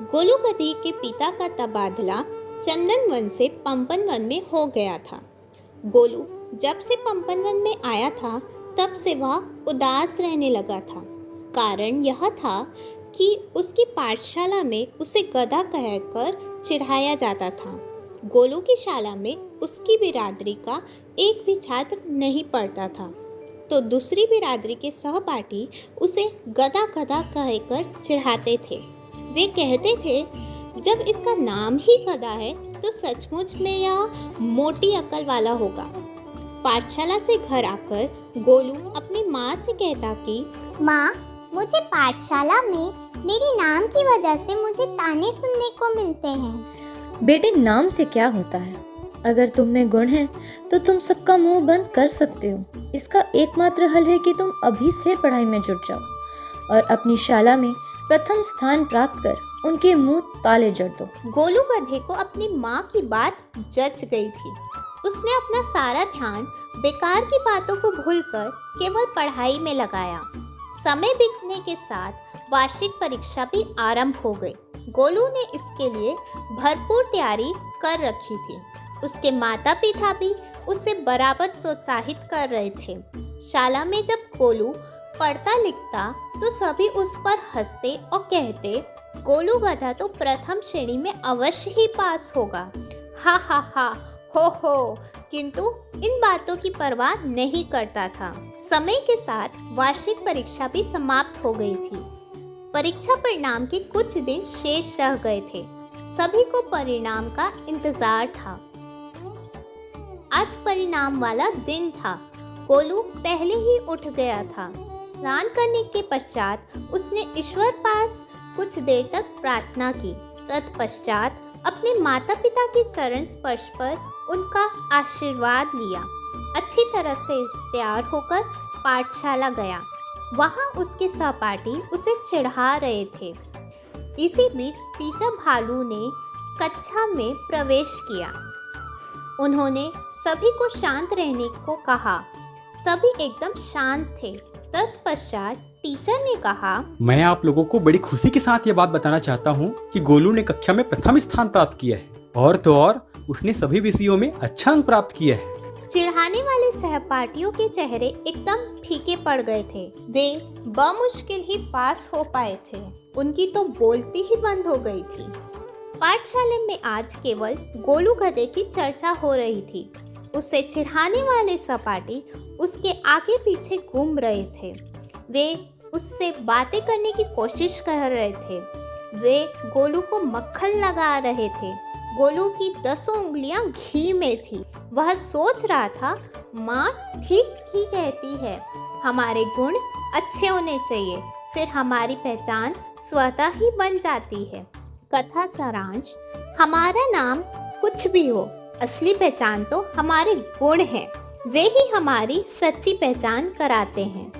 गोलू गधी के पिता का तबादला चंदन वन से पंपन वन में हो गया था। गोलू जब से पंपन वन में आया था तब से वह उदास रहने लगा था। कारण यह था कि उसकी पाठशाला में उसे गधा कहकर चिढ़ाया जाता था। गोलू की शाला में उसकी बिरादरी का एक भी छात्र नहीं पढ़ता था, तो दूसरी बिरादरी के सहपाठी उसे गधा गधा कहकर चिढ़ाते थे। वे कहते थे, जब इसका नाम ही गधा है तो सचमुच में यह मोटी अकल वाला होगा। पाठशाला से घर आकर गोलू अपनी माँ से कहता कि माँ, मुझे पाठशाला में मेरी नाम की वजह से मुझे ताने सुनने को मिलते हैं। बेटे, नाम से क्या होता है? अगर तुम में गुण है तो तुम सबका मुंह बंद कर सकते हो। इसका एकमात्र हल है कि तुम अभी से पढ़ाई में जुट जाओ और अपनी शाला में प्रथम स्थान प्राप्त कर उनके मुंह ताले जड़ दो। गोलू गधे को अपनी माँ की बात जच गई थी। उसने अपना सारा ध्यान बेकार की बातों को भूलकर केवल पढ़ाई में लगाया। समय बीतने के साथ वार्षिक परीक्षा भी आरंभ हो गई। गोलू ने इसके लिए भरपूर तैयारी कर रखी थी। उसके माता पिता भी उसे बराबर प्रोत्साहित कर रहे थे। शाला में जब गोलू पढ़ता लिखता तो सभी उस पर हंसते और कहते, गोलू गधा तो प्रथम श्रेणी में अवश्य ही पास होगा। हा हा हा, हो। किंतु इन बातों की परवाह नहीं करता था। समय के साथ वार्षिक परीक्षा भी समाप्त हो गई थी। परीक्षा परिणाम के कुछ दिन शेष रह गए थे। सभी को परिणाम का इंतजार था। आज परिणाम वाला दिन था। गोलू पहले ही उठ गया था। स्नान करने के पश्चात उसने ईश्वर पास कुछ देर तक प्रार्थना की। तत्पश्चात अपने माता पिता के चरण स्पर्श पर उनका आशीर्वाद लिया। अच्छी तरह से तैयार होकर पाठशाला गया। वहाँ उसके सहपाठी उसे चिढ़ा रहे थे। इसी बीच टीचर भालू ने कक्षा में प्रवेश किया। उन्होंने सभी को शांत रहने को कहा। सभी एकदम शांत थे। तत्पश्चात टीचर ने कहा, मैं आप लोगों को बड़ी खुशी के साथ ये बात बताना चाहता हूँ कि गोलू ने कक्षा में प्रथम स्थान प्राप्त किया है और तो और उसने सभी विषयों में अच्छा अंक प्राप्त किया है। चिढ़ाने वाले सहपाठियों के चेहरे एकदम फीके पड़ गए थे। वे बमुश्किल ही पास हो पाए थे। उनकी तो बोलती ही बंद हो गई थी। पाठशाला में आज केवल गोलू गधे की चर्चा हो रही थी। उसे चिढ़ाने वाले सहपाठी उसके आगे पीछे घूम रहे थे। वे उससे बातें करने की कोशिश कर रहे थे। वे गोलू को मक्खन लगा रहे थे। गोलू की 10 उंगलियां घी में थी। वह सोच रहा था, माँ ठीक ही कहती है, हमारे गुण अच्छे होने चाहिए, फिर हमारी पहचान स्वतः ही बन जाती है। कथा सारांश, हमारा नाम कुछ भी हो, असली पहचान तो हमारे गुण हैं। वे ही हमारी सच्ची पहचान कराते हैं।